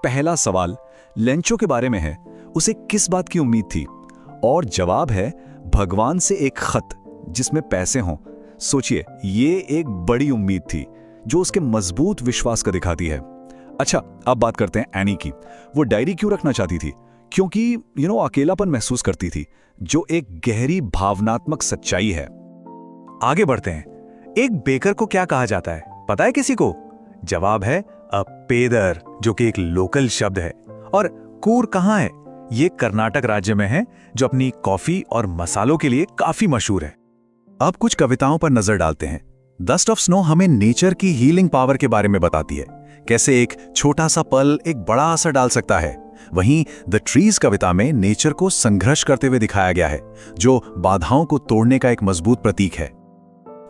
पहला सवाल लेंचो के बारे में है, उसे किस बात की उम्मीद थी? और जवाब है भगवान से एक खत जिसमें पैसे हों। सोचिए, ये एक बड़ी उम्मीद थी जो उसके मजबूत विश्वास का दिखाती है। अच्छा, अब बात करते हैं एनी की। वो डायरी क्यों रखना चाहती थी? क्योंकि अकेलापन महसूस करती थी, जो एक गहरी भावनात्मक सच्चाई है। आगे बढ़ते हैं। एक बेकर को क्या कहा जाता है, पता है किसी को? जवाब है अ पेदर, जो कि एक लोकल शब्द है। और कूर कहाँ है? ये कर्नाटक राज्य में है, जो अपनी कॉफी और मसालों के लिए काफी मशहूर है। अब कुछ कविताओं पर नजर डालते हैं। डस्ट ऑफ स्नो हमें नेचर की हीलिंग पावर के बारे में बताती है, कैसे एक छोटा सा पल एक बड़ा असर डाल सकता है। वहीं द ट्रीज कविता में नेचर को संघर्ष करते हुए दिखाया गया है, जो बाधाओं को तोड़ने का एक मजबूत प्रतीक है।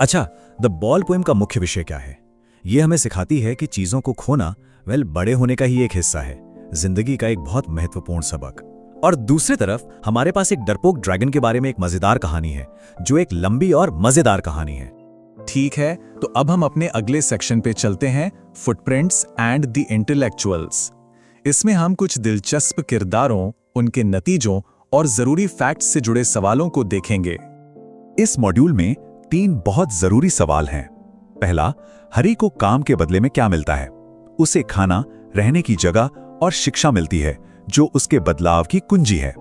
अच्छा, द बॉल पोएम का मुख्य विषय क्या है? यह हमें सिखाती है कि चीजों को खोना बड़े होने का ही एक हिस्सा है, जिंदगी का एक बहुत महत्वपूर्ण सबक। और दूसरी तरफ हमारे पास एक डरपोक ड्रैगन के बारे में एक मजेदार कहानी है, जो एक लंबी और मजेदार कहानी है। ठीक है, तो अब हम अपने अगले सेक्शन पे चलते हैं, फुटप्रिंट्स एंड द इंटेलेक्चुअल्स। इसमें हम कुछ दिलचस्प किरदारों, उनके नतीजों और जरूरी फैक्ट्स से जुड़े सवालों को देखेंगे। इस मॉड्यूल में 3 बहुत जरूरी सवाल हैं। पहला, हरी को काम के बदले में क्या मिलता है? उसे खाना, रहने की जगह और शिक्षा मिलती है, जो उसके बदलाव की कुंजी है।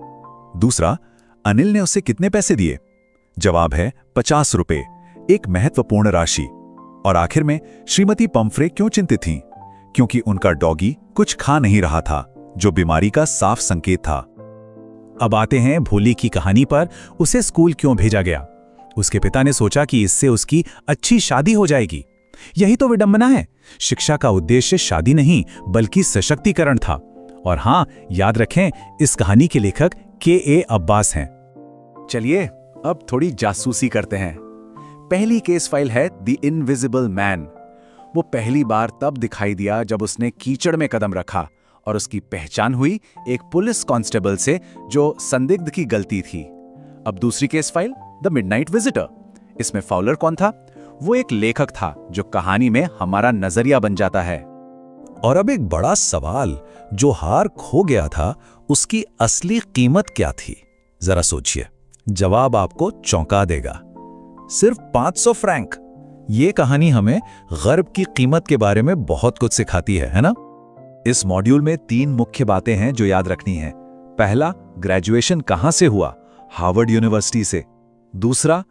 दूसरा, अनिल ने उसे कितने पैसे दिए? जवाब है 50 रुपए, एक महत्वपूर्ण राशि। और आखिर में श्रीमती पंफ्रे क्यों चिंतित थीं? क्योंकि उनका डॉगी कुछ खा नहीं रहा था, जो बीमारी का साफ संकेत था। अब आते हैं भोली की कहानी पर। उसे स्कूल क्यों भेजा गया? उसके पिता ने सोचा कि इससे उसकी अच्छी शादी हो जाएगी। यही तो विडंबना है। शिक्षा का उद्देश्य शादी नहीं, बल्कि सशक्तिकरण था। और हां, याद रखें, इस कहानी के लेखक के.ए. अब्बास हैं। चलिए अब थोड़ी जासूसी करते हैं। पहली केस फाइल है द इनविजिबल मैन। वो पहली बार तब दिखाई दिया जब उसने कीचड़ में कदम रखा और उसकी पहचान हुई एक पुलिस कांस्टेबल से, जो संदिग्ध की गलती थी। अब दूसरी case file the midnight visitor. इसमें फाउलर कौन था? वो एक लेखक था जो कहानी में हमारा नजरिया बन जाता है। और अब एक बड़ा सवाल, जो हार खो गया था, उसकी असली कीमत क्या थी? जरा सोचिए, जवाब आपको चौंका देगा। सिर्फ 500 फ्रैंक। ये कहानी हमें गर्व की कीमत के बारे में बहुत कुछ सिखाती है ना? इस मॉड्यूल में 3 मुख्य बातें हैं जो याद रखनी है। पहला, ग्रेजुएशन कहां से हुआ? हार्वर्ड यूनिवर्सिटी से। दूसरा,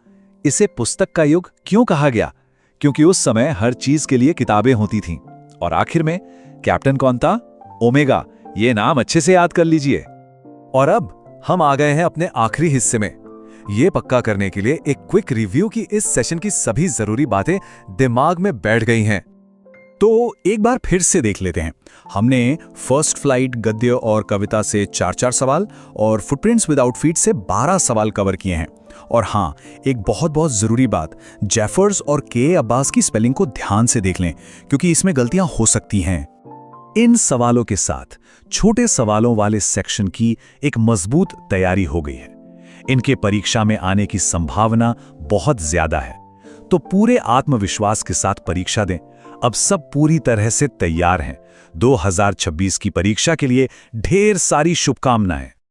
इसे पुस्तक का युग क्यों कहा गया? क्योंकि उस समय हर चीज के लिए किताबें होती थीं। और आखिर में, कैप्टन कौन था? ओमेगा। ये नाम अच्छे से याद कर लीजिए। और अब हम आ गए हैं अपने आखिरी हिस्से में, ये पक्का करने के लिए एक क्विक रिव्यू की इस सेशन की सभी जरूरी बातें दिमाग में बैठ गई हैं। तो एक बार फिर से देख लेते हैं। हमने फर्स्ट फ्लाइट, गद्य और कविता से 4-4 सवाल और फुटप्रिंट्स विदाउट फीट से 12 सवाल कवर किए हैं। और हाँ, एक बहुत जरूरी बात, जेफर्स और के अब्बास की स्पेलिंग को ध्यान से देख लें, क्योंकि इसमें गलतियां हो सकती हैं। इन सवालों के साथ छोटे सवालों वाले सेक्शन की एक मजबूत तैयारी हो गई है। इनके परीक्षा में आने की संभावना बहुत ज्यादा है, तो पूरे आत्मविश्वास के साथ परीक्षा दें। अब सब पूरी तरह से तैयार हैं। 2026 की परीक्षा के लिए ढेर सारी शुभकामनाएं।